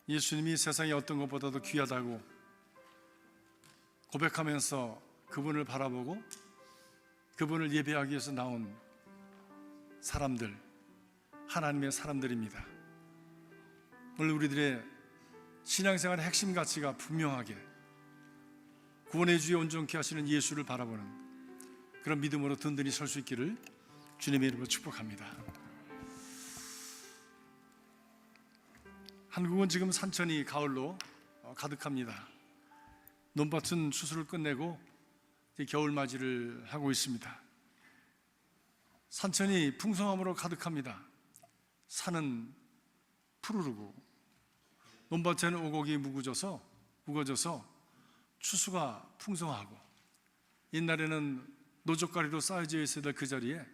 예수님이 세상에 어떤 것보다도 귀하다고 고백하면서 그분을 바라보고 그분을 예배하기 위해서 나온 사람들, 하나님의 사람들입니다. 오늘 우리들의 신앙생활의 핵심 가치가 분명하게 구원의 주에 온전케 하시는 예수를 바라보는 그런 믿음으로 든든히 설 수 있기를 주님의 이름으로 축복합니다. 한국은 지금 산천이 가을로 가득합니다. 논밭은 추수를 끝내고 이제 겨울맞이를 하고 있습니다. 산천이 풍성함으로 가득합니다. 산은 푸르르고 논밭에는 오곡이 묵어져서 추수가 풍성하고, 옛날에는 노젓가리로 쌓여져 있어야 될 그 자리에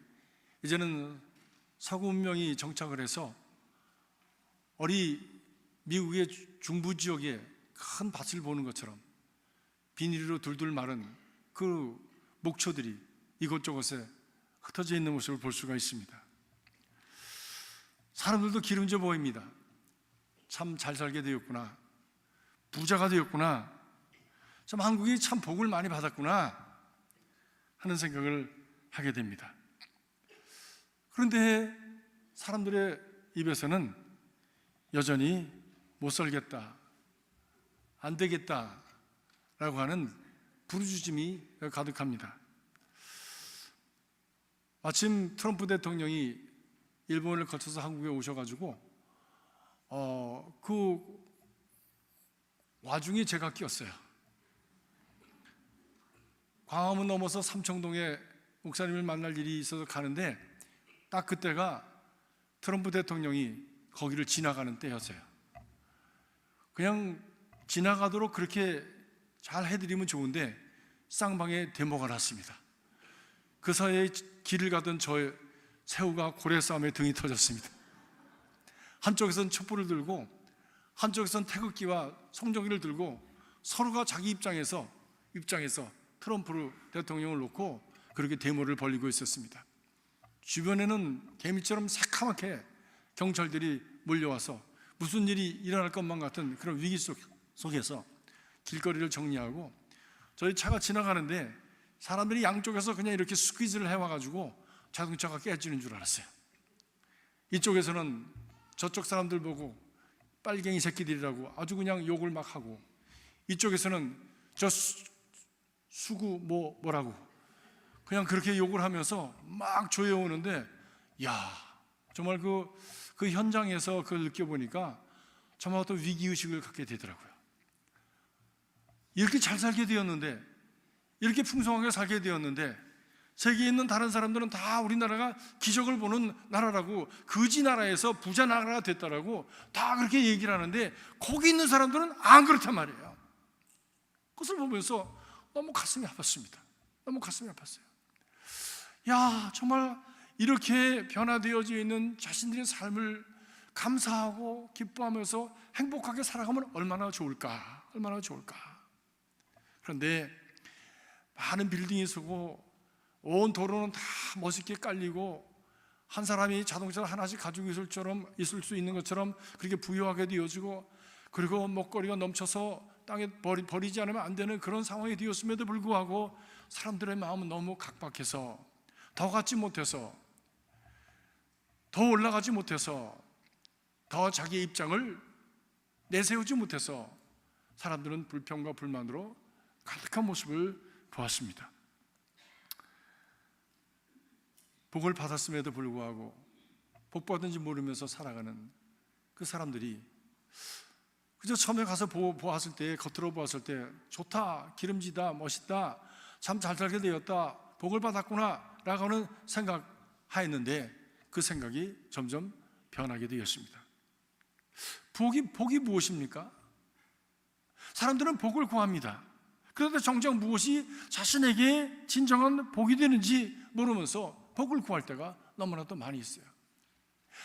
이제는 서구 문명이 정착을 해서 미국의 중부 지역에 큰 밭을 보는 것처럼 비닐로 둘둘 마른 그 목초들이 이곳저곳에 흩어져 있는 모습을 볼 수가 있습니다. 사람들도 기름져 보입니다. 참 잘 살게 되었구나, 부자가 되었구나, 참 한국이 참 복을 많이 받았구나 하는 생각을 하게 됩니다. 그런데 사람들의 입에서는 여전히 못 살겠다, 안 되겠다 라고 하는 부르짖음이 가득합니다. 마침 트럼프 대통령이 일본을 거쳐서 한국에 오셔가지고 그 와중에 제가 끼었어요. 광화문 넘어서 삼청동에 목사님을 만날 일이 있어서 가는데 딱 그때가 트럼프 대통령이 거기를 지나가는 때였어요. 그냥 지나가도록 그렇게 잘 해드리면 좋은데 쌍방에 데모가 났습니다. 그 사이에 길을 가던 저의 새우가 고래 싸움에 등이 터졌습니다. 한쪽에선 촛불을 들고 한쪽에선 태극기와 성정기를 들고 서로가 자기 입장에서 트럼프 대통령을 놓고 그렇게 데모를 벌이고 있었습니다. 주변에는 개미처럼 새카맣게 경찰들이 몰려와서 무슨 일이 일어날 것만 같은 그런 위기 속에서 길거리를 정리하고, 저희 차가 지나가는데 사람들이 양쪽에서 그냥 이렇게 스퀴즈를 해와가지고 자동차가 깨지는 줄 알았어요. 이쪽에서는 저쪽 사람들 보고 빨갱이 새끼들이라고 아주 그냥 욕을 막 하고, 이쪽에서는 저 수구 뭐라고 그냥 그렇게 욕을 하면서 막 조여오는데, 야, 정말 그 현장에서 그걸 느껴보니까 정말 어떤 위기의식을 갖게 되더라고요. 이렇게 잘 살게 되었는데, 이렇게 풍성하게 살게 되었는데, 세계에 있는 다른 사람들은 다 우리나라가 기적을 보는 나라라고, 거지 나라에서 부자 나라가 됐다라고 다 그렇게 얘기를 하는데, 거기 있는 사람들은 안 그렇단 말이에요. 그것을 보면서 너무 가슴이 아팠습니다. 너무 가슴이 아팠어요. 야, 정말 이렇게 변화되어져 있는 자신들의 삶을 감사하고 기뻐하면서 행복하게 살아가면 얼마나 좋을까, 얼마나 좋을까. 그런데 많은 빌딩이 서고 온 도로는 다 멋있게 깔리고 한 사람이 자동차를 하나씩 가지고 있을 수 있는 것처럼 그렇게 부유하게 되어지고, 그리고 먹거리가 넘쳐서 땅에 버리지 않으면 안 되는 그런 상황이 되었음에도 불구하고 사람들의 마음은 너무 각박해서 더 갖지 못해서, 더 올라가지 못해서, 더 자기의 입장을 내세우지 못해서 사람들은 불평과 불만으로 가득한 모습을 보았습니다. 복을 받았음에도 불구하고 복 받은지 모르면서 살아가는 그 사람들이 그저 처음에 가서 보았을 때, 겉으로 보았을 때 좋다, 기름지다, 멋있다, 참 잘 살게 되었다, 복을 받았구나 라고 하는 생각하였는데 그 생각이 점점 변하게 되었습니다. 복이 무엇입니까? 사람들은 복을 구합니다. 그런데 정작 무엇이 자신에게 진정한 복이 되는지 모르면서 복을 구할 때가 너무나도 많이 있어요.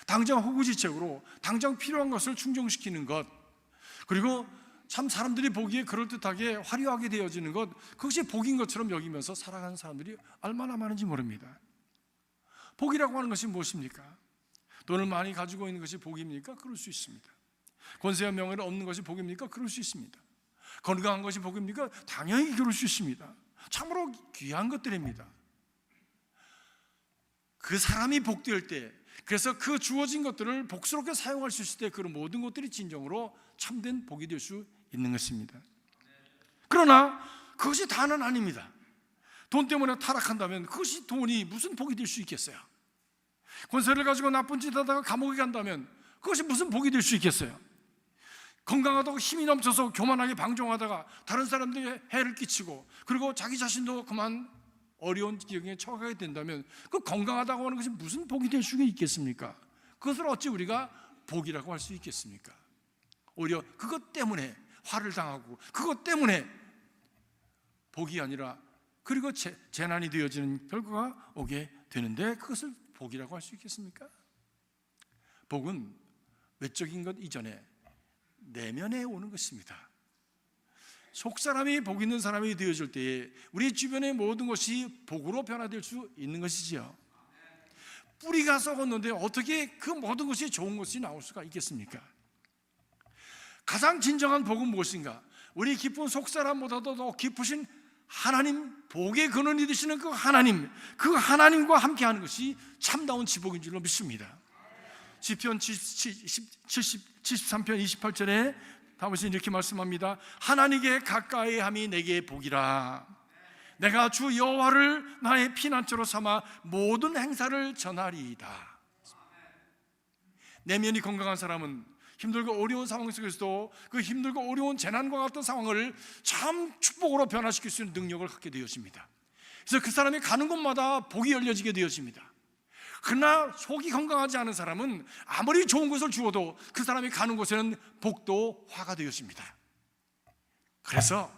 당장 호구지책으로 당장 필요한 것을 충족시키는 것, 그리고 참 사람들이 보기에 그럴듯하게 화려하게 되어지는 것, 그것이 복인 것처럼 여기면서 살아가는 사람들이 얼마나 많은지 모릅니다. 복이라고 하는 것이 무엇입니까? 돈을 많이 가지고 있는 것이 복입니까? 그럴 수 있습니다. 권세와 명예를 얻는 것이 복입니까? 그럴 수 있습니다. 건강한 것이 복입니까? 당연히 그럴 수 있습니다. 참으로 귀한 것들입니다. 그 사람이 복될 때, 그래서 그 주어진 것들을 복스럽게 사용할 수 있을 때 그런 모든 것들이 진정으로 참된 복이 될 수 있는 것입니다. 그러나 그것이 다는 아닙니다. 돈 때문에 타락한다면 그것이 돈이 무슨 복이 될 수 있겠어요? 권세를 가지고 나쁜 짓 하다가 감옥에 간다면 그것이 무슨 복이 될 수 있겠어요? 건강하다고 힘이 넘쳐서 교만하게 방종하다가 다른 사람들에게 해를 끼치고 그리고 자기 자신도 그만 어려운 지경에 처하게 된다면 그 건강하다고 하는 것이 무슨 복이 될 수 있겠습니까? 그것을 어찌 우리가 복이라고 할 수 있겠습니까? 오히려 그것 때문에 화를 당하고 그것 때문에 복이 아니라 그리고 재난이 되어지는 결과가 오게 되는데 그것을 복이라고 할 수 있겠습니까? 복은 외적인 것 이전에 내면에 오는 것입니다. 속사람이 복 있는 사람이 되어질 때에 우리 주변의 모든 것이 복으로 변화될 수 있는 것이지요. 뿌리가 썩었는데 어떻게 그 모든 것이 좋은 것이 나올 수가 있겠습니까? 가장 진정한 복은 무엇인가? 우리 기쁜 속사람보다도 더 깊으신 하나님, 복의 근원이 되시는 그 하나님과 함께하는 것이 참다운 지복인 줄로 믿습니다. 시편 73편 28절에 다윗이 이렇게 말씀합니다. 하나님께 가까이 함이 내게 복이라. 내가 주 여호와를 나의 피난처로 삼아 모든 행사를 전하리이다. 내면이 건강한 사람은 힘들고 어려운 상황 속에서도 그 힘들고 어려운 재난과 같은 상황을 참 축복으로 변화시킬 수 있는 능력을 갖게 되어집니다. 그래서 그 사람이 가는 곳마다 복이 열려지게 되어집니다. 그러나 속이 건강하지 않은 사람은 아무리 좋은 것을 주어도 그 사람이 가는 곳에는 복도 화가 되어집니다. 그래서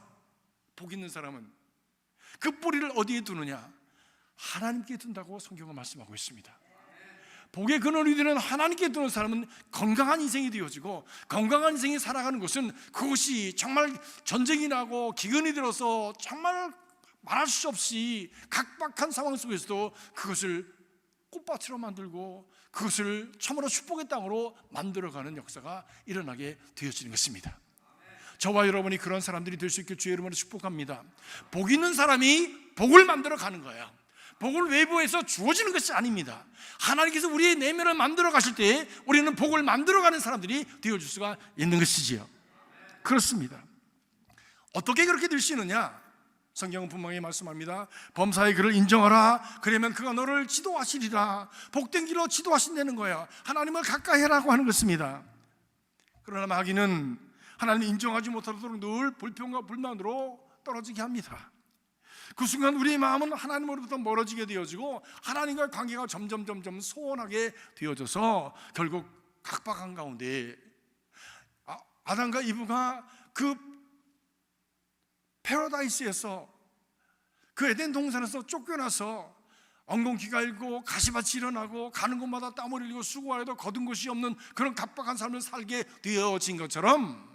복 있는 사람은 그 뿌리를 어디에 두느냐? 하나님께 둔다고 성경은 말씀하고 있습니다. 복의 근원이 되는 하나님께 두는 사람은 건강한 인생이 되어지고, 건강한 인생이 살아가는 것은 그것이 정말 전쟁이 나고 기근이 들어서 정말 말할 수 없이 각박한 상황 속에서도 그것을 꽃밭으로 만들고 그것을 참으로 축복의 땅으로 만들어가는 역사가 일어나게 되어지는 것입니다. 저와 여러분이 그런 사람들이 될 수 있게 주의 이름으로 축복합니다. 복 있는 사람이 복을 만들어가는 거예요. 복을 외부에서 주어지는 것이 아닙니다. 하나님께서 우리의 내면을 만들어 가실 때 우리는 복을 만들어가는 사람들이 되어줄 수가 있는 것이지요. 그렇습니다. 어떻게 그렇게 될 수 있느냐? 성경은 분명히 말씀합니다. 범사의 그를 인정하라. 그러면 그가 너를 지도하시리라. 복된 길로 지도하신다는 거예요. 하나님을 가까이 하라고 하는 것입니다. 그러나 마귀는 하나님을 인정하지 못하도록 늘 불평과 불만으로 떨어지게 합니다. 그 순간 우리의 마음은 하나님으로부터 멀어지게 되어지고 하나님과의 관계가 점점 소원하게 되어져서 결국 각박한 가운데 아담과 이브가 그 패러다이스에서, 그 에덴 동산에서 쫓겨나서 엉겅퀴가 일고 가시밭이 일어나고 가는 곳마다 땀을 흘리고 수고하여도 거둔 것이 없는 그런 각박한 삶을 살게 되어진 것처럼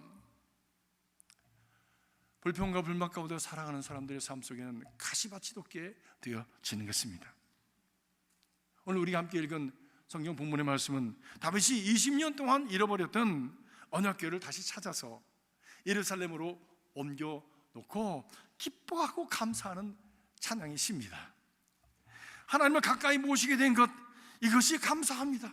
불평과 불만 가운데 살아가는 사람들의 삶 속에는 가시밭이 돋게 되어지는 것입니다. 오늘 우리가 함께 읽은 성경 본문의 말씀은 다윗이 20년 동안 잃어버렸던 언약궤를 다시 찾아서 예루살렘으로 옮겨 놓고 기뻐하고 감사하는 찬양의 시입니다. 하나님을 가까이 모시게 된 것, 이것이 감사합니다.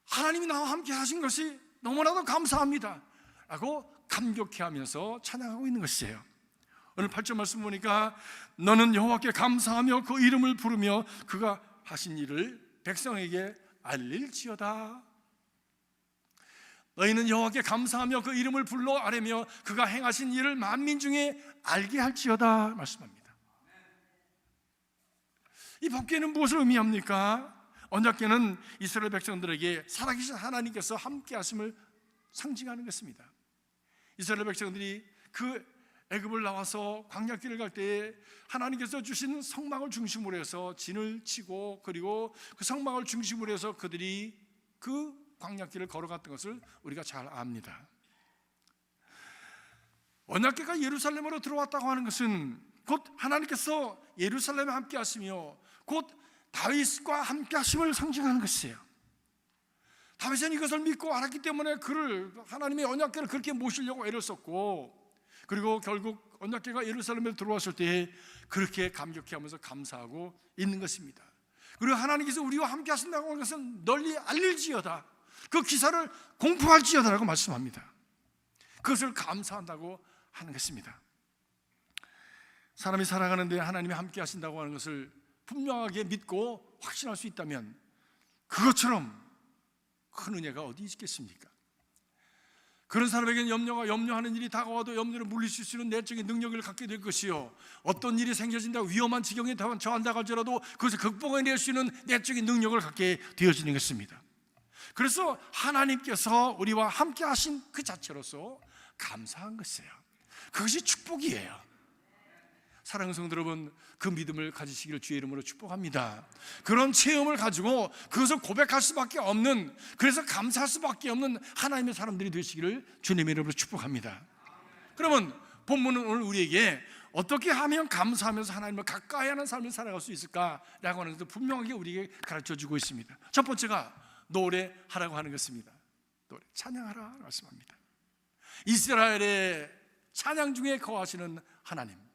하나님이 나와 함께 하신 것이 너무나도 감사합니다 라고 감격해하면서 찬양하고 있는 것이에요. 오늘 8절 말씀 보니까 너는 여호와께 감사하며 그 이름을 부르며 그가 하신 일을 백성에게 알릴지어다. 너희는 여호와께 감사하며 그 이름을 불러 아뢰며 그가 행하신 일을 만민 중에 알게 할지어다 말씀합니다. 이 법궤는 무엇을 의미합니까? 언약궤는 이스라엘 백성들에게 살아계신 하나님께서 함께 하심을 상징하는 것입니다. 이스라엘 백성들이 그 애굽을 나와서 광야길을 갈 때에 하나님께서 주신 성막을 중심으로 해서 진을 치고 그리고 그 성막을 중심으로 해서 그들이 그 광야길을 걸어갔던 것을 우리가 잘 압니다. 언약궤가 예루살렘으로 들어왔다고 하는 것은 곧 하나님께서 예루살렘에 함께 하시며 곧 다윗과 함께 하심을 상징하는 것이에요. 다윗은 이것을 믿고 알았기 때문에 그를, 하나님의 언약궤를 그렇게 모시려고 애를 썼고, 그리고 결국 언약궤가 예루살렘에 들어왔을 때 그렇게 감격해하면서 감사하고 있는 것입니다. 그리고 하나님께서 우리와 함께 하신다고 하는 것은 널리 알릴지어다, 그 기사를 공포할지어다라고 말씀합니다. 그것을 감사한다고 하는 것입니다. 사람이 살아가는데 하나님이 함께 하신다고 하는 것을 분명하게 믿고 확신할 수 있다면 그것처럼 큰 은혜가 어디 있겠습니까? 그런 사람에게는 염려하는 일이 다가와도 염려를 물리칠 수 있는 내적인 능력을 갖게 될 것이요, 어떤 일이 생겨진다고 위험한 지경에 처한다고 할지라도 그것을 극복해낼 수 있는 내적인 능력을 갖게 되어지는 것입니다. 그래서 하나님께서 우리와 함께 하신 그 자체로서 감사한 것이에요. 그것이 축복이에요. 사랑하는 성도 여러분, 그 믿음을 가지시기를 주의 이름으로 축복합니다. 그런 체험을 가지고 그것을 고백할 수밖에 없는, 그래서 감사할 수밖에 없는 하나님의 사람들이 되시기를 주님의 이름으로 축복합니다. 그러면 본문은 오늘 우리에게 어떻게 하면 감사하면서 하나님을 가까이 하는 삶을 살아갈 수 있을까라고 하는 것을 분명하게 우리에게 가르쳐주고 있습니다. 첫 번째가 노래하라고 하는 것입니다. 노래, 찬양하라 말씀합니다. 이스라엘의 찬양 중에 거하시는 하나님,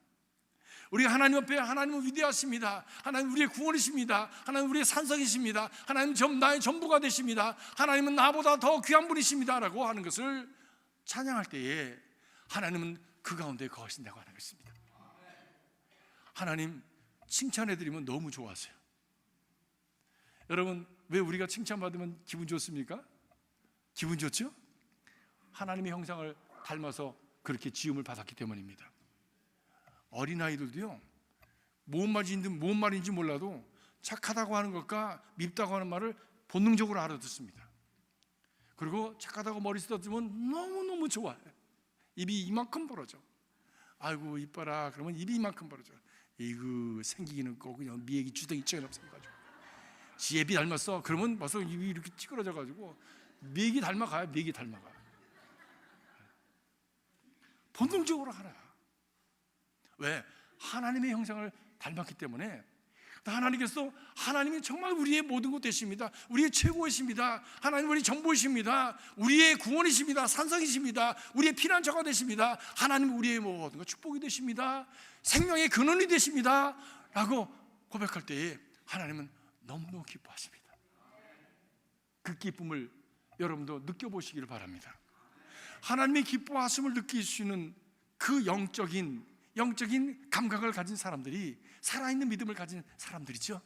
우리 하나님 앞에, 하나님은 위대하십니다. 하나님 우리의 구원이십니다. 하나님 우리의 산성이십니다. 하나님 나의 전부가 되십니다. 하나님은 나보다 더 귀한 분이십니다 라고 하는 것을 찬양할 때에 하나님은 그 가운데 거하신다고 하는 것입니다. 하나님 칭찬해드리면 너무 좋아하세요. 여러분, 왜 우리가 칭찬받으면 기분 좋습니까? 기분 좋죠? 하나님의 형상을 닮아서 그렇게 지음을 받았기 때문입니다. 어린아이들도요, 뭔 말인지 몰라도 착하다고 하는 것과 밉다고 하는 말을 본능적으로 알아듣습니다. 그리고 착하다고 머리 쓰다듬으면 너무너무 좋아해. 입이 이만큼 벌어져. 아이고 이뻐라 그러면 입이 이만큼 벌어져. 이거 생기기는 꼭 그냥 미애기 주둥이처럼 생겨가지고, 지혜비 닮았어 그러면 벌써 입이 이렇게 찌그러져가지고 미애기 닮아가요. 미애기 닮아가. 본능적으로 알아. 왜? 하나님의 형상을 닮았기 때문에. 하나님께서, 하나님이 정말 우리의 모든 것 되십니다. 우리의 최고이십니다. 하나님 우리 전부이십니다. 우리의 구원이십니다. 산성이십니다. 우리의 피난처가 되십니다. 하나님 우리의 모든 것 축복이 되십니다. 생명의 근원이 되십니다 라고 고백할 때에 하나님은 너무너무 기뻐하십니다. 그 기쁨을 여러분도 느껴보시기를 바랍니다. 하나님의 기뻐하심을 느낄 수 있는 그 영적인 감각을 가진 사람들이 살아있는 믿음을 가진 사람들이죠.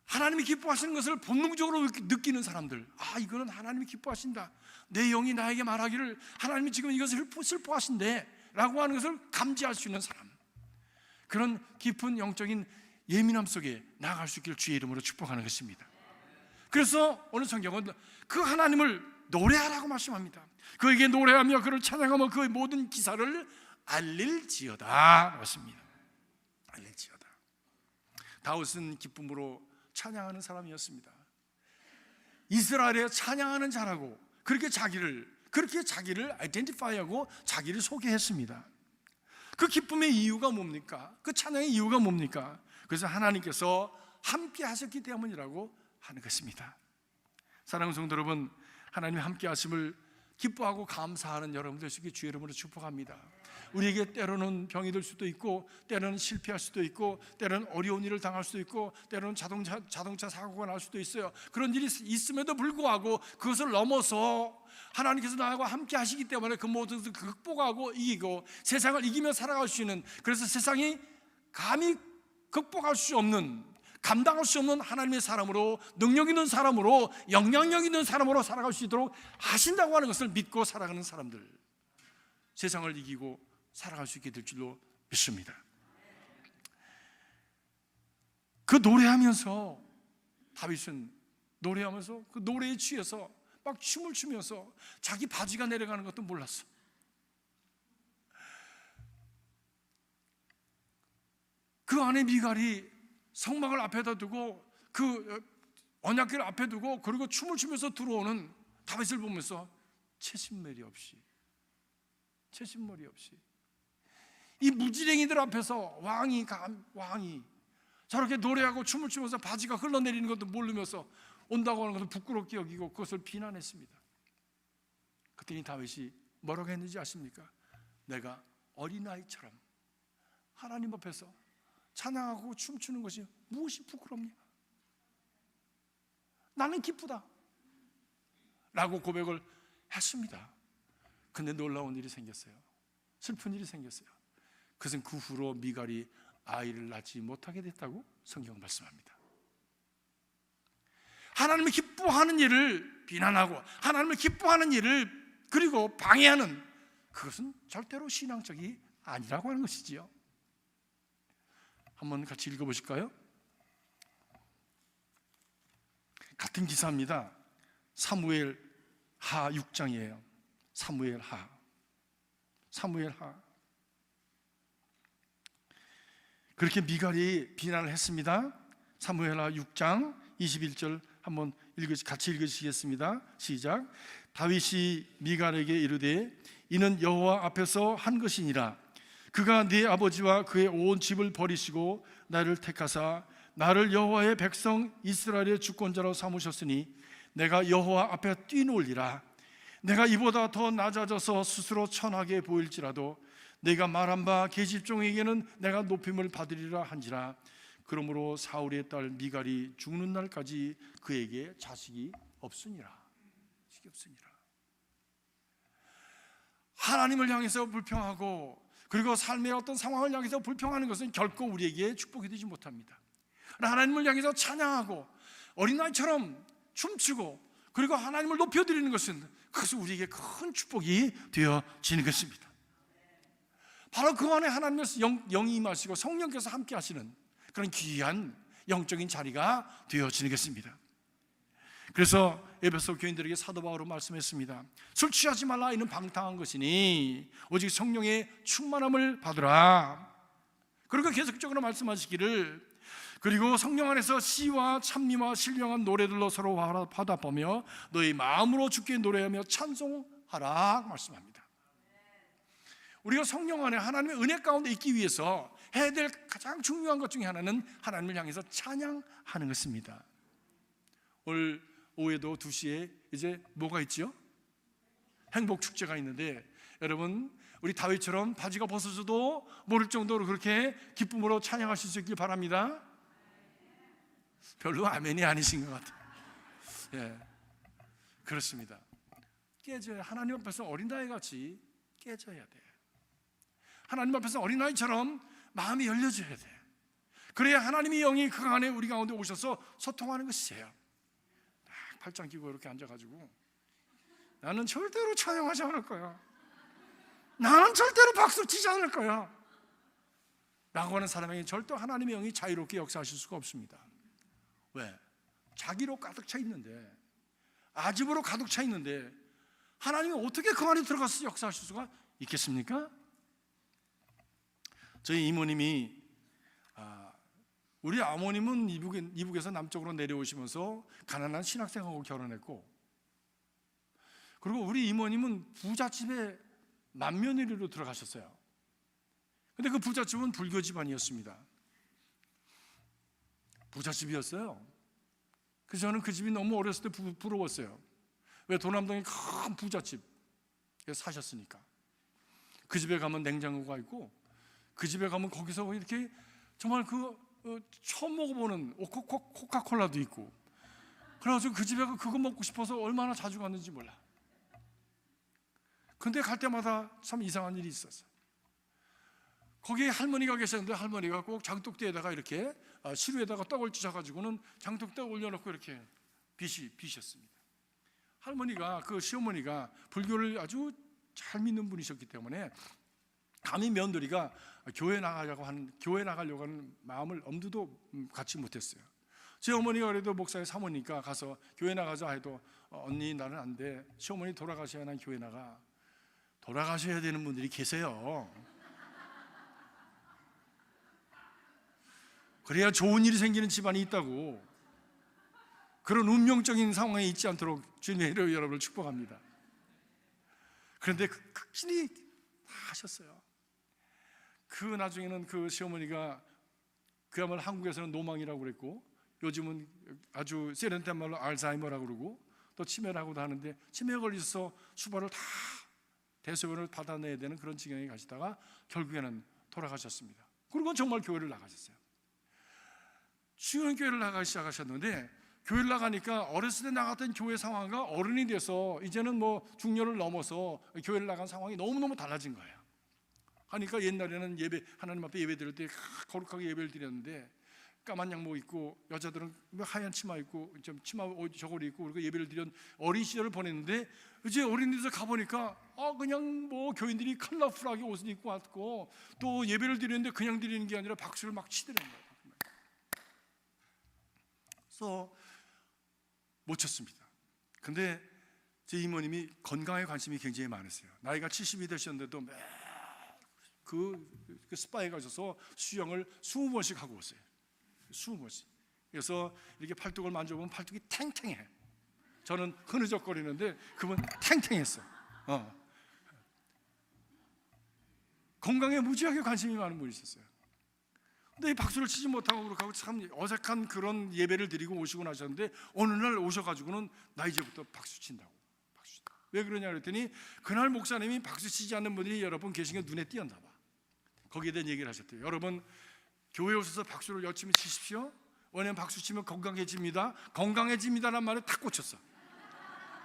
하나님이 기뻐하시는 것을 본능적으로 느끼는 사람들, 아 이거는 하나님이 기뻐하신다, 내 영이 나에게 말하기를 하나님이 지금 이것을 슬퍼하신대 라고 하는 것을 감지할 수 있는 사람, 그런 깊은 영적인 예민함 속에 나아갈 수 있기를 주의 이름으로 축복하는 것입니다. 그래서 오늘 성경은 그 하나님을 노래하라고 말씀합니다. 그에게 노래하며 그를 찬양하며 그의 모든 기사를 알릴지어다 맞습니다. 알릴지어다. 다윗은 기쁨으로 찬양하는 사람이었습니다. 이스라엘에 찬양하는 자라고 그렇게 자기를 아이덴티파이하고 자기를 소개했습니다. 그 기쁨의 이유가 뭡니까? 그 찬양의 이유가 뭡니까? 그래서 하나님께서 함께 하셨기 때문이라고 하는 것입니다. 사랑하는 성도 여러분, 하나님이 함께 하심을 기뻐하고 감사하는 여러분 되시기 주의 이름으로 축복합니다. 우리에게 때로는 병이 들 수도 있고, 때로는 실패할 수도 있고, 때로는 어려운 일을 당할 수도 있고, 때로는 자동차 사고가 날 수도 있어요. 그런 일이 있음에도 불구하고 그것을 넘어서 하나님께서 나와 함께 하시기 때문에 그 모든 것을 극복하고 이기고 세상을 이기며 살아갈 수 있는, 그래서 세상이 감히 극복할 수 없는, 감당할 수 없는 하나님의 사람으로, 능력 있는 사람으로, 영향력 있는 사람으로 살아갈 수 있도록 하신다고 하는 것을 믿고 살아가는 사람들, 세상을 이기고 살아갈 수 있게 될 줄로 믿습니다. 그 노래하면서, 다윗은 노래하면서 그 노래에 취해서 막 춤을 추면서 자기 바지가 내려가는 것도 몰랐어. 그 안에 미갈이 성막을 앞에다 두고 그 언약궤를 앞에 두고 그리고 춤을 추면서 들어오는 다윗을 보면서 채신머리 없이 이 무지랭이들 앞에서 왕이 저렇게 노래하고 춤을 추면서 바지가 흘러내리는 것도 모르면서 온다고 하는 것을 부끄럽게 여기고 그것을 비난했습니다. 그랬더니 다윗이 뭐라고 했는지 아십니까? 내가 어린아이처럼 하나님 앞에서 찬양하고 춤추는 것이 무엇이 부끄럽냐? 나는 기쁘다 라고 고백을 했습니다. 근데 놀라운 일이 생겼어요. 슬픈 일이 생겼어요. 그것은 그 후로 미갈이 아이를 낳지 못하게 됐다고 성경 말씀합니다. 하나님을 기뻐하는 일을 비난하고 하나님을 기뻐하는 일을 그리고 방해하는, 그것은 절대로 신앙적이 아니라고 하는 것이지요. 한번 같이 읽어보실까요? 같은 기사입니다. 사무엘 하 6장이에요. 사무엘 하. 그렇게 미갈이 비난을 했습니다. 사무엘 하 6장 21절 한번 같이 읽으시겠습니다. 시작. 다윗이 미갈에게 이르되 이는 여호와 앞에서 한 것이니라. 그가 네 아버지와 그의 온 집을 버리시고 나를 택하사 나를 여호와의 백성 이스라엘의 주권자로 삼으셨으니 내가 여호와 앞에 뛰놀리라. 내가 이보다 더 낮아져서 스스로 천하게 보일지라도 내가 말한 바 계집종에게는 내가 높임을 받으리라 한지라. 그러므로 사울의 딸 미갈이 죽는 날까지 그에게 자식이 없으니라. 하나님을 향해서 불평하고 그리고 삶의 어떤 상황을 향해서 불평하는 것은 결코 우리에게 축복이 되지 못합니다. 하나님을 향해서 찬양하고 어린아이처럼 춤추고 그리고 하나님을 높여드리는 것은 그것은 우리에게 큰 축복이 되어지는 것입니다. 바로 그 안에 하나님의 영이 임하시고 성령께서 함께 하시는 그런 귀한 영적인 자리가 되어지는 것입니다. 그래서 에베소 교인들에게 사도 바울은 말씀했습니다. 술 취하지 말라. 이는 방탕한 것이니 오직 성령의 충만함을 받으라. 그리고 계속적으로 말씀하시기를 그리고 성령 안에서 시와 찬미와 신령한 노래들로 서로 화답하며 너희 마음으로 주께 노래하며 찬송하라 말씀합니다. 우리가 성령 안에 하나님의 은혜 가운데 있기 위해서 해야 될 가장 중요한 것 중에 하나는 하나님을 향해서 찬양하는 것입니다. 오늘 오후에도 2시에 이제 뭐가 있죠? 행복축제가 있는데 여러분 우리 다윗처럼 바지가 벗어져도 모를 정도로 그렇게 기쁨으로 찬양하실 수 있길 바랍니다. 별로 아멘이 아니신 것 같아요. 예, 그렇습니다. 깨져야, 하나님 앞에서 어린아이 같이 깨져야 돼. 하나님 앞에서 어린아이처럼 마음이 열려져야 돼. 그래야 하나님의 영이 그 안에 우리 가운데 오셔서 소통하는 것이에요. 팔짱 끼고 이렇게 앉아가지고 나는 절대로 찬양하지 않을 거야, 나는 절대로 박수 치지 않을 거야 라고 하는 사람에게 절대 하나님의 영이 자유롭게 역사하실 수가 없습니다. 왜? 자기로 가득 차 있는데, 아집으로 가득 차 있는데 하나님이 어떻게 그 안에 들어가서 역사하실 수가 있겠습니까? 저희 이모님이 우리 어머님은 이북에서 남쪽으로 내려오시면서 가난한 신학생하고 결혼했고, 그리고 우리 이모님은 부잣집에 맏며느리로 들어가셨어요. 근데 그 부잣집은 불교 집안이었습니다. 부잣집이었어요. 그래서 저는 그 집이 너무 어렸을 때 부러웠어요. 왜? 도남동에 큰 부잣집에 사셨으니까. 그 집에 가면 냉장고가 있고, 그 집에 가면 거기서 이렇게 정말 처음 먹어보는 코카콜라도 있고, 그래가지고 그 집에 그거 먹고 싶어서 얼마나 자주 갔는지 몰라. 근데 갈 때마다 참 이상한 일이 있었어요. 거기에 할머니가 계셨는데 할머니가 꼭 장독대에다가 이렇게 시루에다가 떡을 찢어가지고는 장독대에 올려놓고 이렇게 비셨습니다. 할머니가, 그 시어머니가 불교를 아주 잘 믿는 분이셨기 때문에 감히 며느리가 교회 나가려고 하는 마음을 엄두도 갖지 못했어요. 제 어머니가 그래도 목사의 사모니까 가서 교회 나가자 해도 언니 나는 안 돼. 시어머니 돌아가셔야 난 교회 나가. 돌아가셔야 되는 분들이 계세요. 그래야 좋은 일이 생기는 집안이 있다고. 그런 운명적인 상황에 있지 않도록 주님의 이름으로 여러분을 축복합니다. 그런데 극진히 다 하셨어요. 그 나중에는 그 시어머니가 그야말로 한국에서는 노망이라고 그랬고, 요즘은 아주 세련된 말로 알츠하이머라고 그러고, 또 치매라고도 하는데, 치매에 걸려서 수발을 다 대소변을 받아내야 되는 그런 지경에 가시다가 결국에는 돌아가셨습니다. 그리고 정말 교회를 나가셨어요. 교회를 나가기 시작하셨는데, 교회를 나가니까 어렸을 때 나갔던 교회 상황과 어른이 돼서 이제는 뭐 중년을 넘어서 교회를 나간 상황이 너무너무 달라진 거예요. 하니까 옛날에는 하나님 앞에 예배 드릴 때 거룩하게 예배를 드렸는데, 까만 양복 입고 여자들은 하얀 치마 입고 좀 치마 저고리 입고 그리고 예배를 드린 어린 시절을 보냈는데, 이제 어린이집에 가보니까 그냥 뭐 교인들이 컬러풀하게 옷을 입고 왔고, 또 예배를 드리는데 그냥 드리는 게 아니라 박수를 막 치더라는 거예요. 그래서 못 쳤습니다. 근데 제 이모님이 건강에 관심이 굉장히 많으세요. 나이가 70이 되셨는데도 매일 그 스파에 가셔서 수영을 20번씩 하고 오세요. 20번씩. 그래서 이렇게 팔뚝을 만져보면 팔뚝이 탱탱해. 저는 흐느적거리는데 그분 탱탱했어. 건강에 무지하게 관심이 많은 분이셨어요. 근데 이 박수를 치지 못하고 그렇게 참 어색한 그런 예배를 드리고 오시고 나셨는데, 어느 날 오셔가지고는 나 이제부터 박수 친다고. 왜 그러냐 그랬더니, 그날 목사님이 박수 치지 않는 분들이 여러분 계신 게 눈에 띄었나 봐. 거기에 대한 얘기를 하셨대요. 여러분, 교회에 오셔서 박수를 열심히 치십시오. 왜냐면 박수 치면 건강해집니다. 건강해집니다라는 말에 탁 꽂혔어.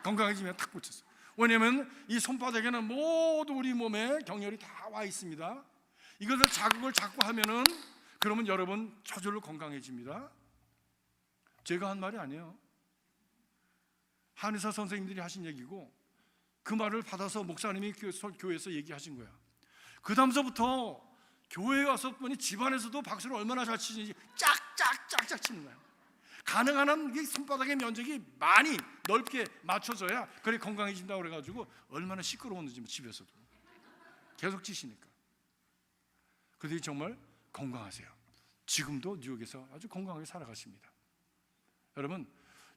건강해지면 탁 꽂혔어. 왜냐면 이 손바닥에는 모두 우리 몸에 경혈이 다 와 있습니다. 이것을 자극을 자꾸 하면은, 그러면 여러분 저절로 건강해집니다. 제가 한 말이 아니에요. 한의사 선생님들이 하신 얘기고, 그 말을 받아서 목사님이 교회에서 얘기하신 거야. 그 다음서부터 교회에 와서 보니 집안에서도 박수를 얼마나 잘 치는지 짝짝짝짝 치는 거야. 가능한 한 손바닥의 면적이 많이 넓게 맞춰져야 그래 건강해진다고 그래가지고, 얼마나 시끄러웠는지 집에서도 계속 치시니까. 그들이 정말 건강하세요. 지금도 뉴욕에서 아주 건강하게 살아가십니다. 여러분,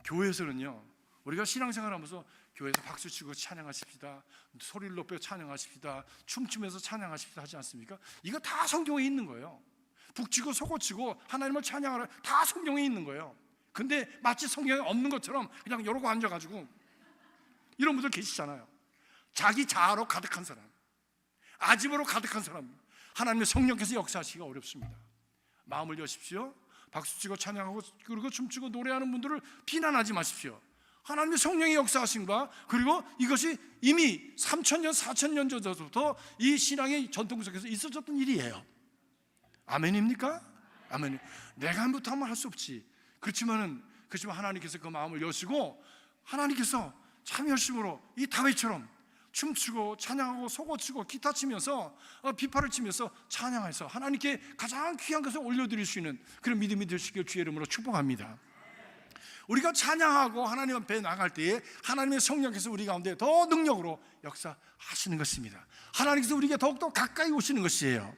교회에서는요, 우리가 신앙생활하면서 교회에서 박수치고 찬양하십시다, 소리를 높여 찬양하십시다, 춤추면서 찬양하십시다 하지 않습니까? 이거 다 성경에 있는 거예요. 북치고 속어치고 하나님을 찬양하라, 다 성경에 있는 거예요. 근데 마치 성경에 없는 것처럼 그냥 이러고 앉아가지고 이런 분들 계시잖아요. 자기 자아로 가득한 사람, 아집으로 가득한 사람, 하나님의 성령께서 역사하시기가 어렵습니다. 마음을 여십시오. 박수치고 찬양하고 그리고 춤추고 노래하는 분들을 비난하지 마십시오. 하나님의 성령이 역사하신가, 그리고 이것이 이미 3,000년 4,000년 전부터 이 신앙의 전통 속에서 있어졌던 일이에요. 아멘입니까? 아멘. 내가 한부터 하면 할 수 없지. 그렇지만 하나님께서 그 마음을 여시고, 하나님께서 참 열심으로 이 다윗처럼 춤추고 찬양하고 속어치고 기타 치면서 비파를 치면서 찬양해서 하나님께 가장 귀한 것을 올려드릴 수 있는 그런 믿음이 되시길 주의 이름으로 축복합니다. 우리가 찬양하고 하나님 앞에 나갈 때에 하나님의 성령께서 우리 가운데 더 능력으로 역사하시는 것입니다. 하나님께서 우리에게 더욱더 가까이 오시는 것이에요.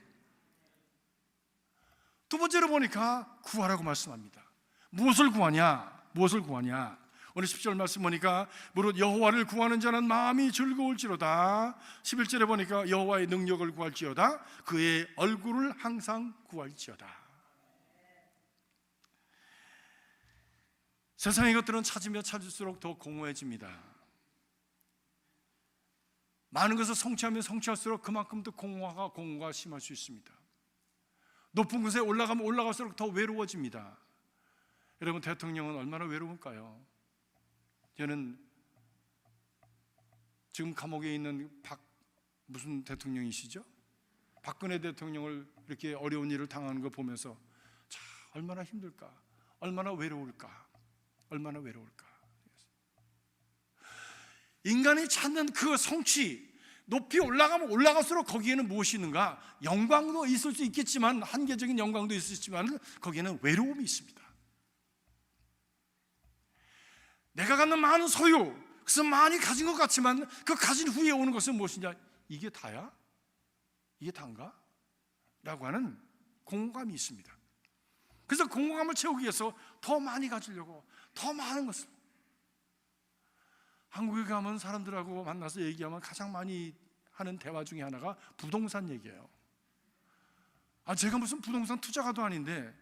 두 번째로 보니까 구하라고 말씀합니다. 무엇을 구하냐? 무엇을 구하냐? 오늘 10절 말씀 보니까 무릇 여호와를 구하는 자는 마음이 즐거울지로다. 11절에 보니까 여호와의 능력을 구할지어다. 그의 얼굴을 항상 구할지어다. 세상의 것들은 찾으면 찾을수록 더 공허해집니다. 많은 것을 성취하면 성취할수록 그만큼 더 공허가 심할 수 있습니다. 높은 곳에 올라가면 올라갈수록 더 외로워집니다. 여러분, 대통령은 얼마나 외로울까요? 저는 지금 감옥에 있는 무슨 대통령이시죠? 박근혜 대통령을 이렇게 어려운 일을 당하는 거 보면서 참 얼마나 힘들까, 얼마나 외로울까, 얼마나 외로울까. 인간이 찾는 그 성취, 높이 올라가면 올라갈수록 거기에는 무엇이 있는가? 영광도 있을 수 있겠지만, 한계적인 영광도 있을 수 있지만 거기에는 외로움이 있습니다. 내가 갖는 많은 소유, 그래서 많이 가진 것 같지만 그 가진 후에 오는 것은 무엇이냐? 이게 다야? 이게 단가? 라고 하는 공허감이 있습니다. 그래서 공허감을 채우기 위해서 더 많이 가지려고, 더 많은 것을. 한국에 가면 사람들하고 만나서 얘기하면 가장 많이 하는 대화 중에 하나가 부동산 얘기예요. 제가 무슨 부동산 투자가도 아닌데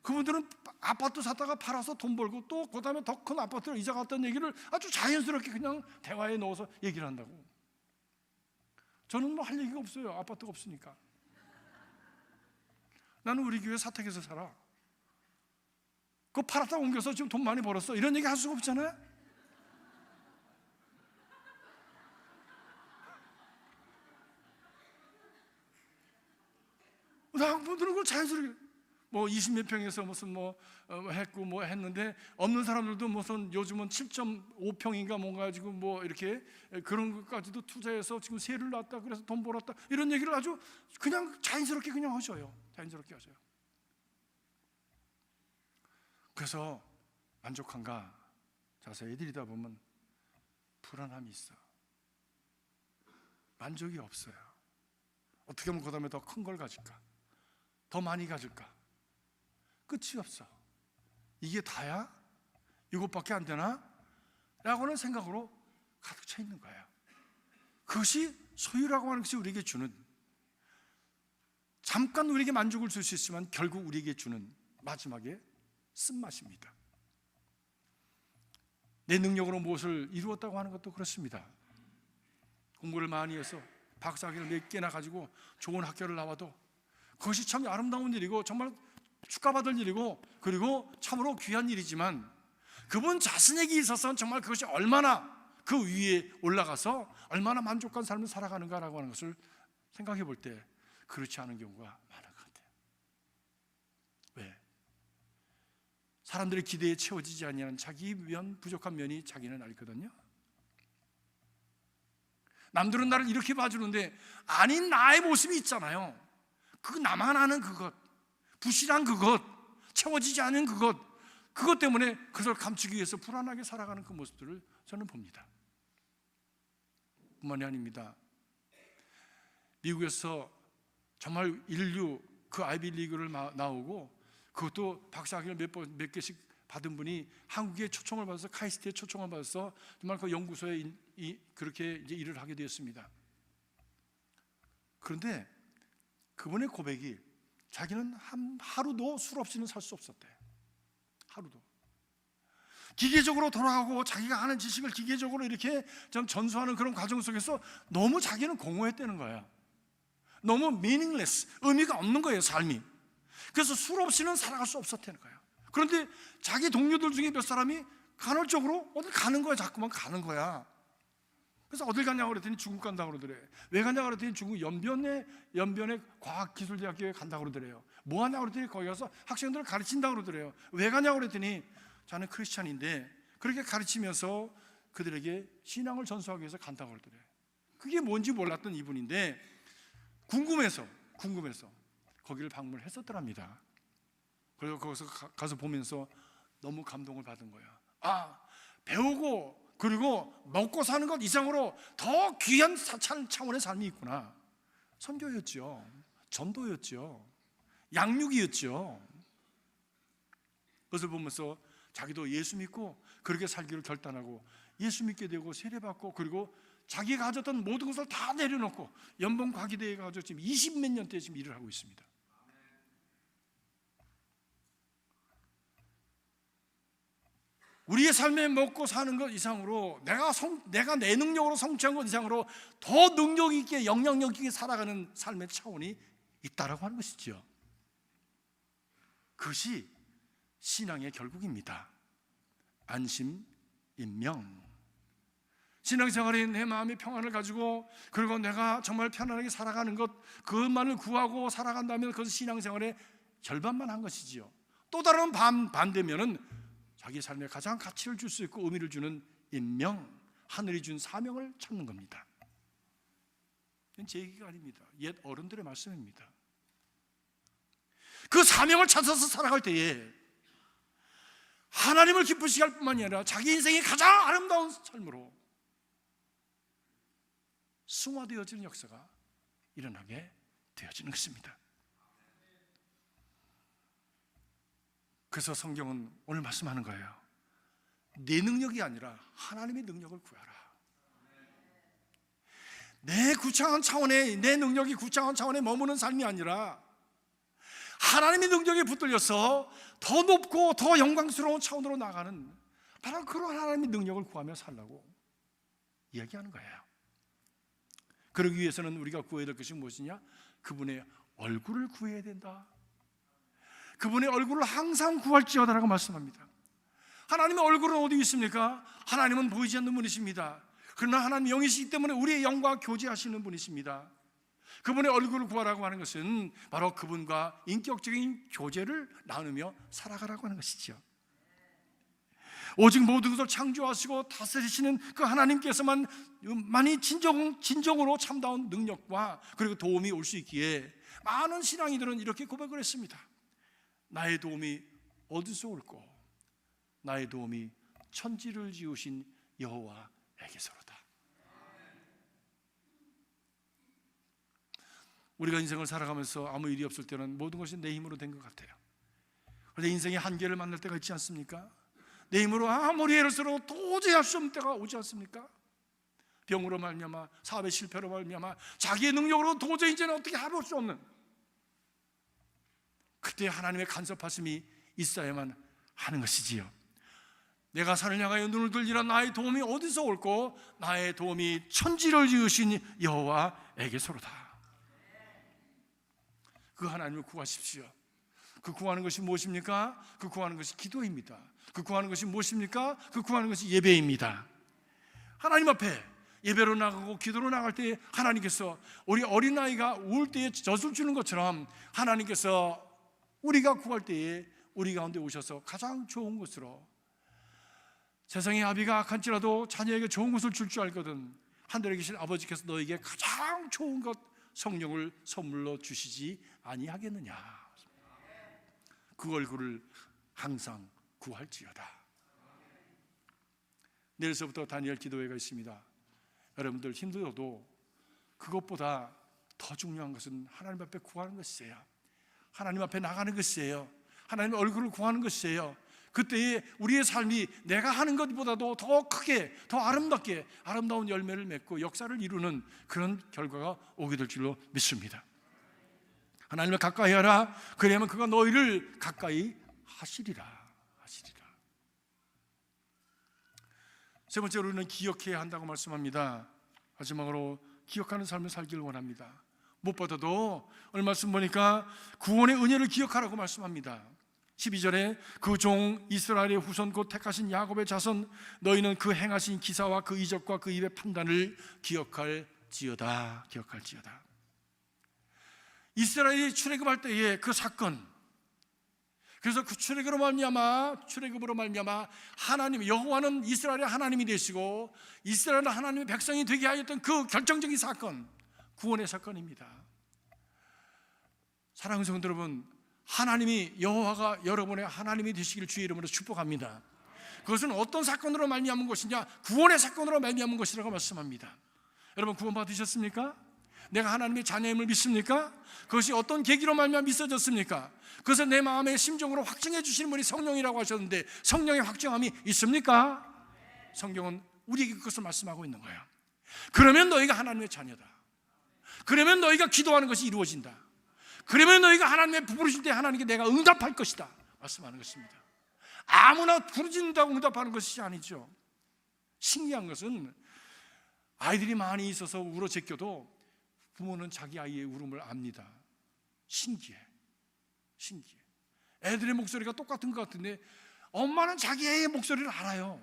그분들은 아파트 사다가 팔아서 돈 벌고 또 그 다음에 더 큰 아파트로 이사 갔다는 얘기를 아주 자연스럽게 그냥 대화에 넣어서 얘기를 한다고. 저는 뭐 할 얘기가 없어요. 아파트가 없으니까. 나는 우리 교회 사택에서 살아. 그거 팔았다 옮겨서 지금 돈 많이 벌었어. 이런 얘기 할 수가 없잖아요. 분들은 그걸 자연스럽게 뭐 20몇 평에서 무슨 했고 뭐 했는데, 없는 사람들도 무슨 요즘은 7.5평인가 뭔가 가지고 뭐 이렇게 그런 것까지도 투자해서 지금 세를 놨다 그래서 돈 벌었다 이런 얘기를 아주 그냥 자연스럽게 그냥 하셔요. 자연스럽게 하셔요. 그래서 만족한가? 자세히 들이다 보면 불안함이 있어. 만족이 없어요. 어떻게 하면 그 다음에 더 큰 걸 가질까? 더 많이 가질까? 끝이 없어. 이게 다야? 이것밖에 안 되나? 라고는 생각으로 가득 차 있는 거예요. 그것이 소유라고 하는 것이 우리에게 주는, 잠깐 우리에게 만족을 줄 수 있지만 결국 우리에게 주는 마지막에 쓴맛입니다. 내 능력으로 무엇을 이루었다고 하는 것도 그렇습니다. 공부를 많이 해서 박사학위를 몇 개나 가지고 좋은 학교를 나와도 그것이 참 아름다운 일이고 정말 축하받을 일이고 그리고 참으로 귀한 일이지만, 그분 자신에게 있어서는 정말 그것이 얼마나 그 위에 올라가서 얼마나 만족한 삶을 살아가는가라고 하는 것을 생각해 볼 때 그렇지 않은 경우가 많은 것 같아요. 왜? 사람들의 기대에 채워지지 않는 자기 위한 부족한 면이 자기는 알거든요. 남들은 나를 이렇게 봐주는데 아닌 나의 모습이 있잖아요. 그 나만 아는 그것, 부실한 그것, 채워지지 않은 그것 때문에 그것을 감추기 위해서 불안하게 살아가는 그 모습들을 저는 봅니다. 뿐만이 아닙니다. 미국에서 정말 인류 그 아이비리그를 나오고 그것도 박사학위를 몇 개씩 받은 분이 한국에 초청을 받아서, 카이스트에 초청을 받아서 정말 그 연구소에 그렇게 이제 일을 하게 되었습니다. 그런데 그분의 고백이 자기는 하루도 술 없이는 살 수 없었대. 하루도. 기계적으로 돌아가고 자기가 아는 지식을 기계적으로 이렇게 좀 전수하는 그런 과정 속에서 너무 자기는 공허했다는 거야. 너무 meaningless, 의미가 없는 거예요, 삶이. 그래서 술 없이는 살아갈 수 없었다는 거예요. 그런데 자기 동료들 중에 몇 사람이 간헐적으로 어딜 가는 거야. 자꾸만 가는 거야. 그래서 어딜 가냐고 그랬더니 중국 간다고 그러더래. 왜 가냐고 그랬더니 중국 연변의 과학기술대학교에 간다고 그러더래요. 뭐 하냐고 그랬더니 거기 가서 학생들을 가르친다고 그러더래요. 왜 가냐고 그랬더니 자는 크리스찬인데 그렇게 가르치면서 그들에게 신앙을 전수하기 위해서 간다고 그러더래요. 그게 뭔지 몰랐던 이분인데 궁금해서 거기를 방문을 했었더랍니다. 그래서 거기서 가서 보면서 너무 감동을 받은 거야. 아, 배우고 그리고 먹고 사는 것 이상으로 더 귀한 차원의 삶이 있구나. 선교였죠. 전도였죠. 양육이었죠. 그것을 보면서 자기도 예수 믿고 그렇게 살기를 결단하고 예수 믿게 되고 세례받고 그리고 자기가 가졌던 모든 것을 다 내려놓고 연봉과기대에 가서 지금 20몇 년째 지금 일을 하고 있습니다. 우리의 삶에 먹고 사는 것 이상으로 내가 내 능력으로 성취한 것 이상으로 더 능력 있게 영향력 있게 살아가는 삶의 차원이 있다라고 하는 것이죠. 그것이 신앙의 결국입니다. 안심, 인명. 신앙생활에 내 마음의 평안을 가지고 그리고 내가 정말 편안하게 살아가는 것, 그것만을 구하고 살아간다면 그것은 신앙생활의 절반만 한 것이지요. 또 다른 반대면은 자기 삶에 가장 가치를 줄 수 있고 의미를 주는 인명, 하늘이 준 사명을 찾는 겁니다. 이건 제 얘기가 아닙니다. 옛 어른들의 말씀입니다. 그 사명을 찾아서 살아갈 때에 하나님을 기쁘시게 할 뿐만이 아니라 자기 인생의 가장 아름다운 삶으로 승화되어지는 역사가 일어나게 되어지는 것입니다. 그래서 성경은 오늘 말씀하는 거예요. 내 능력이 아니라 하나님의 능력을 구하라. 내 능력이 구창한 차원에 머무는 삶이 아니라 하나님의 능력에 붙들려서 더 높고 더 영광스러운 차원으로 나가는 바로 그런 하나님의 능력을 구하며 살라고 이야기하는 거예요. 그러기 위해서는 우리가 구해야 될 것이 무엇이냐? 그분의 얼굴을 구해야 된다. 그분의 얼굴을 항상 구할지어다라고 말씀합니다. 하나님의 얼굴은 어디 있습니까? 하나님은 보이지 않는 분이십니다. 그러나 하나님 영이시기 때문에 우리의 영과 교제하시는 분이십니다. 그분의 얼굴을 구하라고 하는 것은 바로 그분과 인격적인 교제를 나누며 살아가라고 하는 것이죠. 오직 모든 것을 창조하시고 다스리시는 그 하나님께서만 많이 진정으로 참다운 능력과 그리고 도움이 올 수 있기에 많은 신앙이들은 이렇게 고백을 했습니다. 나의 도움이 어디서 올꼬? 나의 도움이 천지를 지으신 여호와에게서로다. 우리가 인생을 살아가면서 아무 일이 없을 때는 모든 것이 내 힘으로 된 것 같아요. 그런데 인생의 한계를 만날 때가 있지 않습니까? 내 힘으로 아무리 애를 써도 도저히 할 수 없는 때가 오지 않습니까? 병으로 말미암아, 사업의 실패로 말미암아, 자기의 능력으로 도저히 이제는 어떻게 할 수 없는, 그때 하나님의 간섭하심이 있어야만 하는 것이지요. 내가 산을 향하여 눈을 들리라. 나의 도움이 어디서 올꼬? 나의 도움이 천지를 지으신 여호와에게서로다. 그 하나님을 구하십시오. 그 구하는 것이 무엇입니까? 그 구하는 것이 기도입니다. 그 구하는 것이 무엇입니까? 그 구하는 것이 예배입니다. 하나님 앞에 예배로 나가고 기도로 나갈 때 하나님께서 우리 어린아이가 울 때에 젖을 주는 것처럼 하나님께서 우리가 구할 때에 우리 가운데 오셔서 가장 좋은 것으로, 세상의 아비가 악한지라도 자녀에게 좋은 것을 줄 줄 알거든 하늘에 계신 아버지께서 너에게 가장 좋은 것 성령을 선물로 주시지 아니하겠느냐. 그 얼굴을 항상 구할지어다. 내일서부터 다니엘 기도회가 있습니다. 여러분들 힘들어도 그것보다 더 중요한 것은 하나님 앞에 구하는 것이에요. 하나님 앞에 나가는 것이에요. 하나님의 얼굴을 구하는 것이에요. 그때에 우리의 삶이 내가 하는 것보다도 더 크게, 더 아름답게 아름다운 열매를 맺고 역사를 이루는 그런 결과가 오게 될 줄로 믿습니다. 하나님을 가까이 하라. 그래야만 그가 너희를 가까이 하시리라. 세 번째로 우리는 기억해야 한다고 말씀합니다. 마지막으로 기억하는 삶을 살기를 원합니다. 무엇보다도 오늘 말씀 보니까 구원의 은혜를 기억하라고 말씀합니다. 12절에 그 종 이스라엘의 후손 곧 택하신 야곱의 자손 너희는 그 행하신 기사와 그 이적과 그 입의 판단을 기억할지어다. 이스라엘이 출애굽할 때의 그 사건, 그래서 그 출애굽으로 말미암아 하나님 여호와는 이스라엘의 하나님이 되시고 이스라엘은 하나님의 백성이 되게 하였던 그 결정적인 사건, 구원의 사건입니다. 사랑하는 성도 여러분, 하나님이 여호와가 여러분의 하나님이 되시기를 주의 이름으로 축복합니다. 그것은 어떤 사건으로 말미암은 것이냐? 구원의 사건으로 말미암은 것이라고 말씀합니다. 여러분 구원 받으셨습니까? 내가 하나님의 자녀임을 믿습니까? 그것이 어떤 계기로 말미암아 믿어졌습니까? 그것을 내 마음의 심정으로 확증해 주시는 분이 성령이라고 하셨는데 성령의 확증함이 있습니까? 성경은 우리에게 그것을 말씀하고 있는 거예요. 그러면 너희가 하나님의 자녀다. 그러면 너희가 기도하는 것이 이루어진다. 그러면 너희가 하나님의 부르실 때 하나님께 내가 응답할 것이다 말씀하는 것입니다. 아무나 부르진다고 응답하는 것이 아니죠. 신기한 것은 아이들이 많이 있어서 울어 제껴도 부모는 자기 아이의 울음을 압니다. 신기해. 애들의 목소리가 똑같은 것 같은데 엄마는 자기 애의 목소리를 알아요.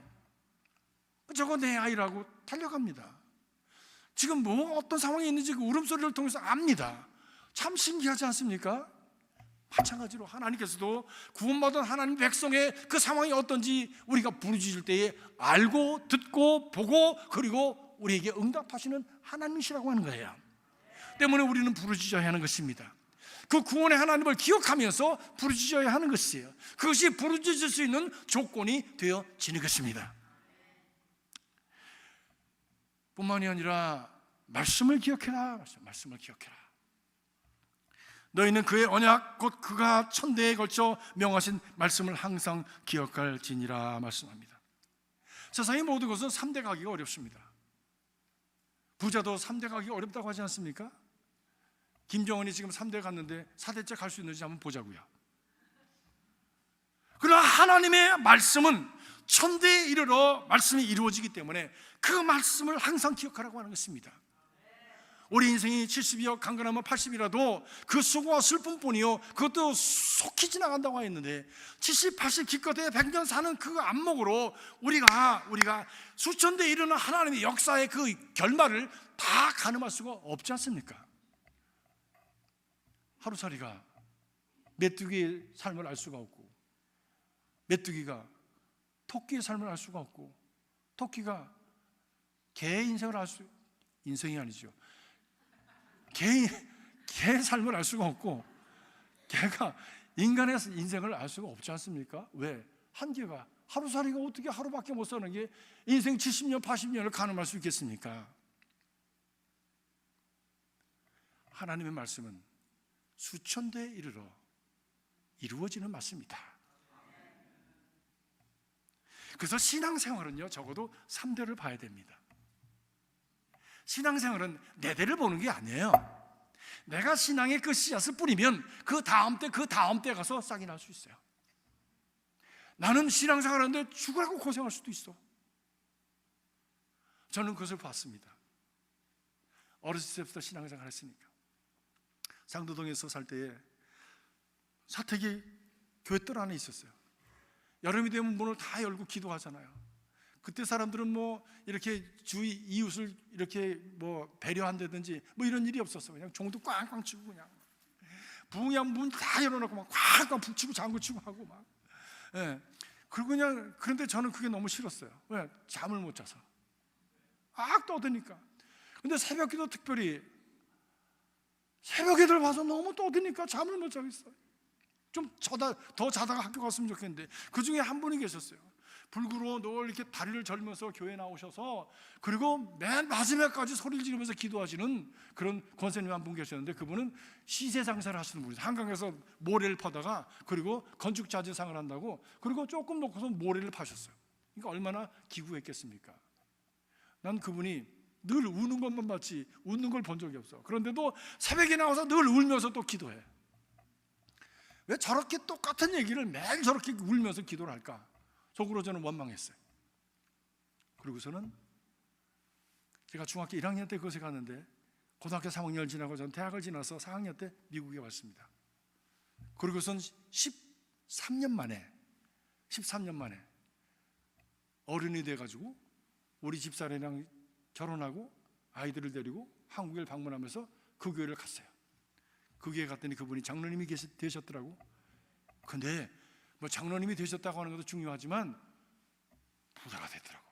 저거 내 아이라고 달려갑니다. 지금 어떤 상황이 있는지 그 울음소리를 통해서 압니다. 참 신기하지 않습니까? 마찬가지로 하나님께서도 구원받은 하나님 백성의 그 상황이 어떤지 우리가 부르짖을 때에 알고 듣고 보고 그리고 우리에게 응답하시는 하나님이시라고 하는 거예요. 때문에 우리는 부르짖어야 하는 것입니다. 그 구원의 하나님을 기억하면서 부르짖어야 하는 것이에요. 그것이 부르짖을 수 있는 조건이 되어지는 것입니다. 뿐만이 아니라 말씀을 기억해라. 말씀을 기억해라. 너희는 그의 언약 곧 그가 천대에 걸쳐 명하신 말씀을 항상 기억할지니라 말씀합니다. 세상의 모든 것은 3대 가기가 어렵습니다. 부자도 3대 가기가 어렵다고 하지 않습니까? 김정은이 지금 3대 갔는데 4대째 갈 수 있는지 한번 보자고요. 그러나 하나님의 말씀은 천대에 이르러 말씀이 이루어지기 때문에 그 말씀을 항상 기억하라고 하는 것입니다. 우리 인생이 70이요 강건하면 80이라도 그 수고와 슬픔뿐이요 그것도 속히 지나간다고 했는데 70, 80 기껏해 100년 사는 그 안목으로 우리가 수천 대에 이르는 하나님의 역사의 그 결말을 다 가늠할 수가 없지 않습니까? 하루살이가 메뚜기의 삶을 알 수가 없고, 메뚜기가 토끼의 삶을 알 수가 없고, 토끼가 개의 인생을 알 수, 인생이 아니죠, 개의 삶을 알 수가 없고, 개가 인간의 인생을 알 수가 없지 않습니까? 왜? 한계가, 하루살이가 어떻게 하루밖에 못 사는 게 인생 70년, 80년을 가늠할 수 있겠습니까? 하나님의 말씀은 수천 대에 이르러 이루어지는 말씀이다. 그래서 신앙생활은요 적어도 3대를 봐야 됩니다. 신앙생활은 내 대를 보는 게 아니에요. 내가 신앙의 그 씨앗을 뿌리면 그 다음 때 가서 싹이 날 수 있어요. 나는 신앙생활하는데 죽으라고 고생할 수도 있어. 저는 그것을 봤습니다. 어렸을 때부터 신앙생활 했으니까. 상도동에서 살 때에 사택이 교회 뜰 안에 있었어요. 여름이 되면 문을 다 열고 기도하잖아요. 그때 사람들은 뭐 이렇게 주위 이웃을 이렇게 뭐 배려한다든지 뭐 이런 일이 없었어. 그냥 종도 꽝꽝 치고 그냥 부흥양 문 다 열어놓고 막 꽝꽝 북치고 장구치고 하고 막. 예. 그리고 그냥 그런데 저는 그게 너무 싫었어요. 왜? 잠을 못 자서 악 떠드니까. 근데 새벽기도 특별히 새벽에들 봐서 너무 떠드니까 잠을 못 자겠어요. 좀 더 자다가 학교 갔으면 좋겠는데 그 중에 한 분이 계셨어요. 불구로 늘 이렇게 다리를 절면서 교회 나오셔서 그리고 맨 마지막까지 소리를 지르면서 기도하시는 그런 권사님 한 분 계셨는데 그분은 시세 장사를 하시는 분이세요. 한강에서 모래를 파다가 그리고 건축자재상을 한다고 그리고 조금 놓고서 모래를 파셨어요. 그러니까 얼마나 기구했겠습니까? 난 그분이 늘 우는 것만 봤지 웃는 걸 본 적이 없어. 그런데도 새벽에 나와서 늘 울면서 또 기도해. 왜 저렇게 똑같은 얘기를 매일 저렇게 울면서 기도를 할까? 속으로 저는 원망했어요. 그리고서는 제가 중학교 1학년 때 그것에 갔는데 고등학교 3학년을 지나고 전 대학을 지나서 4학년 때 미국에 왔습니다. 그리고선 13년 만에 어른이 돼가지고 우리 집사람이랑 결혼하고 아이들을 데리고 한국을 방문하면서 그 교회를 갔어요. 그 교회 갔더니 그분이 장로님이 되셨더라고. 근데 뭐 장로님이 되셨다고 하는 것도 중요하지만 부자가 됐더라고.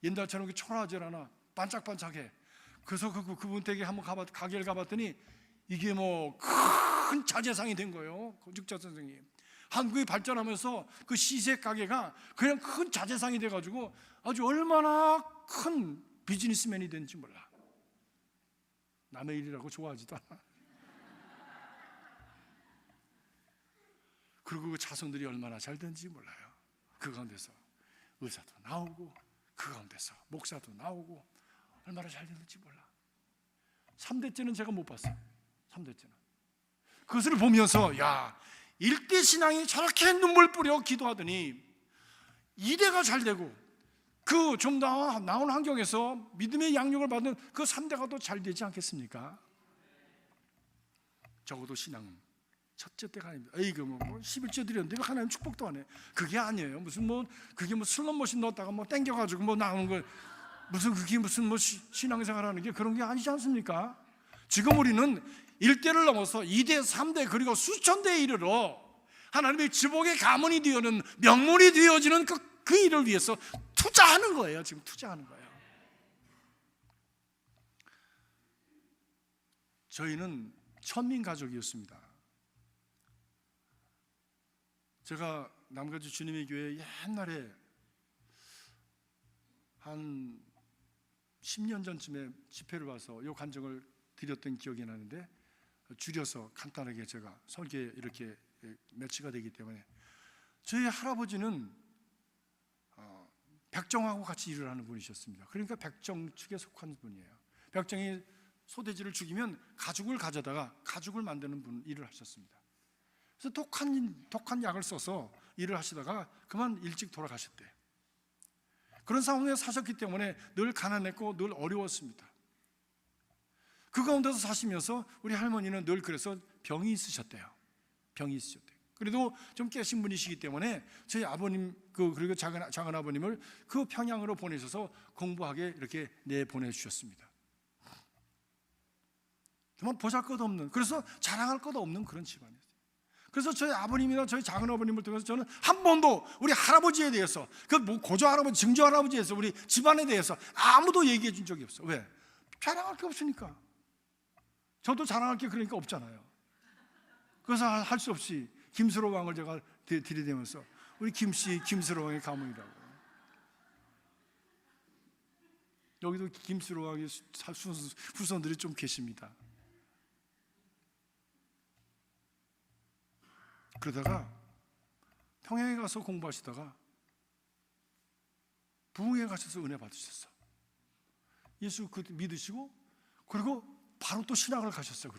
옛날처럼 초라하지 않아. 반짝반짝해. 그래서 그분 댁에 한번 가게를 가봤더니 이게 뭐 큰 자재상이 된 거예요. 건축자 선생님. 한국이 발전하면서 그 시세 가게가 그냥 큰 자재상이 돼가지고 아주 얼마나 큰 비즈니스맨이 됐는지 몰라. 남의 일이라고 좋아하지도 않아. 그리고 그 자손들이 얼마나 잘 되는지 몰라요. 그 가운데서 의사도 나오고 그 가운데서 목사도 나오고 얼마나 잘 되는지 몰라. 3대째는 제가 못 봤어요. 3대째는 그것을 보면서 야, 1대 신앙이 저렇게 눈물 뿌려 기도하더니 2대가 잘 되고 그 좀 나온 환경에서 믿음의 양육을 받는 그 3대가 더 잘 되지 않겠습니까? 적어도 신앙은 첫째 때가 아닙니다. 에이, 뭐 11조 드렸는데 하나님 축복도 안 해. 그게 아니에요. 그게 슬롯머신 넣었다가 땡겨가지고 나오는 거 그게 신앙생활하는 게 그런 게 아니지 않습니까? 지금 우리는 1대를 넘어서 2대, 3대 그리고 수천 대에 이르러 하나님의 지복의 가문이 되어는 명문이 되어지는 그 일을 위해서 투자하는 거예요. 지금 투자하는 거예요. 저희는 천민 가족이었습니다. 제가 남가주 주님의 교회 옛날에 한 10년 전쯤에 집회를 와서 이 간증을 드렸던 기억이 나는데 줄여서 간단하게 제가 설계에 이렇게 매치가 되기 때문에 저희 할아버지는 백정하고 같이 일을 하는 분이셨습니다. 그러니까 백정 측에 속한 분이에요. 백정이 소돼지를 죽이면 가죽을 가져다가 가죽을 만드는 일을 하셨습니다. 그래서 독한 약을 써서 일을 하시다가 그만 일찍 돌아가셨대요. 그런 상황에 사셨기 때문에 늘 가난했고 늘 어려웠습니다. 그 가운데서 사시면서 우리 할머니는 늘 그래서 병이 있으셨대요. 그래도 좀 깨신 분이시기 때문에 저희 아버님 그리고 작은 아버님을 그 평양으로 보내셔서 공부하게 이렇게 내보내주셨습니다. 정말 보잘것없는, 그래서 자랑할 것 없는 그런 집안이었어요. 그래서 저희 아버님이나 저희 작은 아버님을 통해서 저는 한 번도 우리 할아버지에 대해서, 고조 할아버지, 증조 할아버지에 대해서, 우리 집안에 대해서 아무도 얘기해 준 적이 없어요. 왜? 자랑할 게 없으니까. 저도 자랑할 게 그러니까 없잖아요. 그래서 할 수 없이 김수로 왕을 제가 들이대면서 우리 김씨, 김수로 왕의 가문이라고. 여기도 김수로 왕의 후손들이 좀 계십니다. 그러다가 평양에 가서 공부하시다가 부흥에 가셔서 은혜 받으셨어. 예수 믿으시고, 그리고 바로 또 신학을 가셨어요.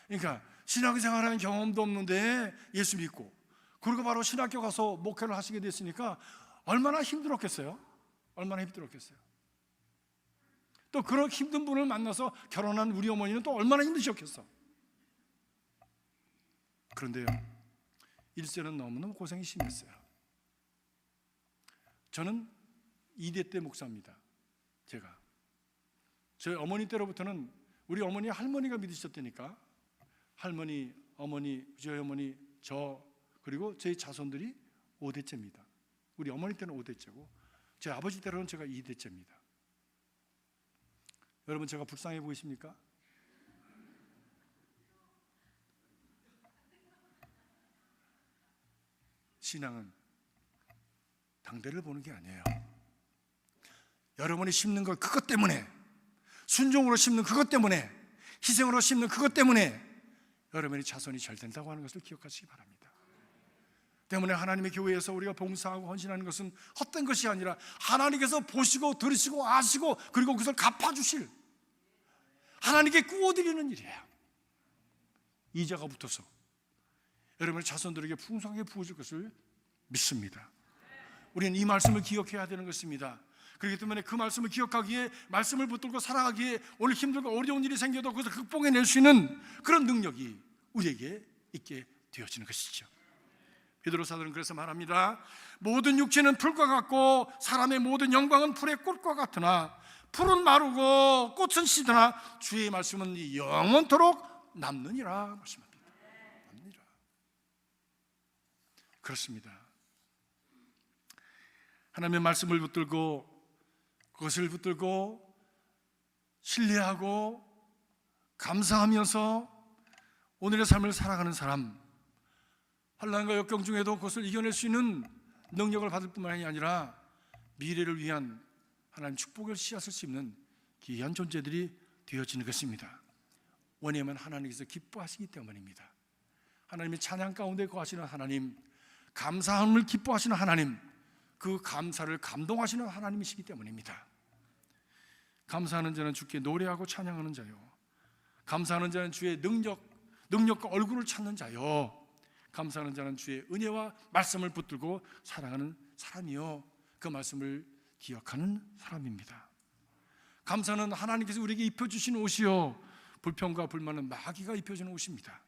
그러니까 신학생활하는 경험도 없는데 예수 믿고, 그리고 바로 신학교 가서 목회를 하시게 됐으니까 얼마나 힘들었겠어요. 또 그런 힘든 분을 만나서 결혼한 우리 어머니는 또 얼마나 힘드셨겠어. 그런데요, 일세는 너무너무 고생이 심했어요. 저는 2대 때 목사입니다. 저희 어머니 때로부터는 우리 어머니 할머니가 믿으셨다니까 할머니, 어머니, 저희 어머니, 저 그리고 저희 자손들이 5대째입니다. 우리 어머니 때는 5대째고 저희 아버지 때로는 제가 2대째입니다. 여러분, 제가 불쌍해 보이십니까? 신앙은 당대를 보는 게 아니에요. 여러분이 심는 것 그것 때문에, 순종으로 심는 그것 때문에, 희생으로 심는 그것 때문에 여러분의 자손이 잘 된다고 하는 것을 기억하시기 바랍니다. 때문에 하나님의 교회에서 우리가 봉사하고 헌신하는 것은 헛된 것이 아니라 하나님께서 보시고 들으시고 아시고 그리고 그것을 갚아주실, 하나님께 구워드리는 일이에요. 이자가 붙어서 여러분의 자손들에게 풍성하게 부어줄 것을 믿습니다. 우리는 이 말씀을 기억해야 되는 것입니다. 그렇기 때문에 그 말씀을 기억하기에, 말씀을 붙들고 살아가기에 오늘 힘들고 어려운 일이 생겨도 그것을 극복해낼 수 있는 그런 능력이 우리에게 있게 되어지는 것이죠. 베드로 사도는 그래서 말합니다. 모든 육체는 풀과 같고 사람의 모든 영광은 풀의 꽃과 같으나 풀은 마르고 꽃은 시드나 주의 말씀은 영원토록 남느니라 말씀합니다. 그렇습니다. 하나님의 말씀을 붙들고, 그것을 붙들고 신뢰하고 감사하면서 오늘의 삶을 살아가는 사람, 환난과 역경 중에도 그것을 이겨낼 수 있는 능력을 받을 뿐만이 아니라 미래를 위한 하나님 축복을 씨앗을 심는 귀한 존재들이 되어지는 것입니다. 왜냐하면 하나님께서 기뻐하시기 때문입니다. 하나님의 찬양 가운데 거하시는 하나님, 감사함을 기뻐하시는 하나님, 그 감사를 감동하시는 하나님이시기 때문입니다. 감사하는 자는 주께 노래하고 찬양하는 자요, 감사하는 자는 주의 능력과 얼굴을 찾는 자요, 감사하는 자는 주의 은혜와 말씀을 붙들고 살아가는 사람이요, 그 말씀을 기억하는 사람입니다. 감사는 하나님께서 우리에게 입혀주신 옷이요, 불평과 불만은 마귀가 입혀주는 옷입니다.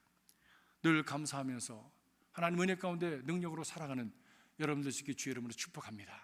늘 감사하면서 하나님 은혜 가운데 능력으로 살아가는 여러분들 되시길 주의 이름으로 축복합니다.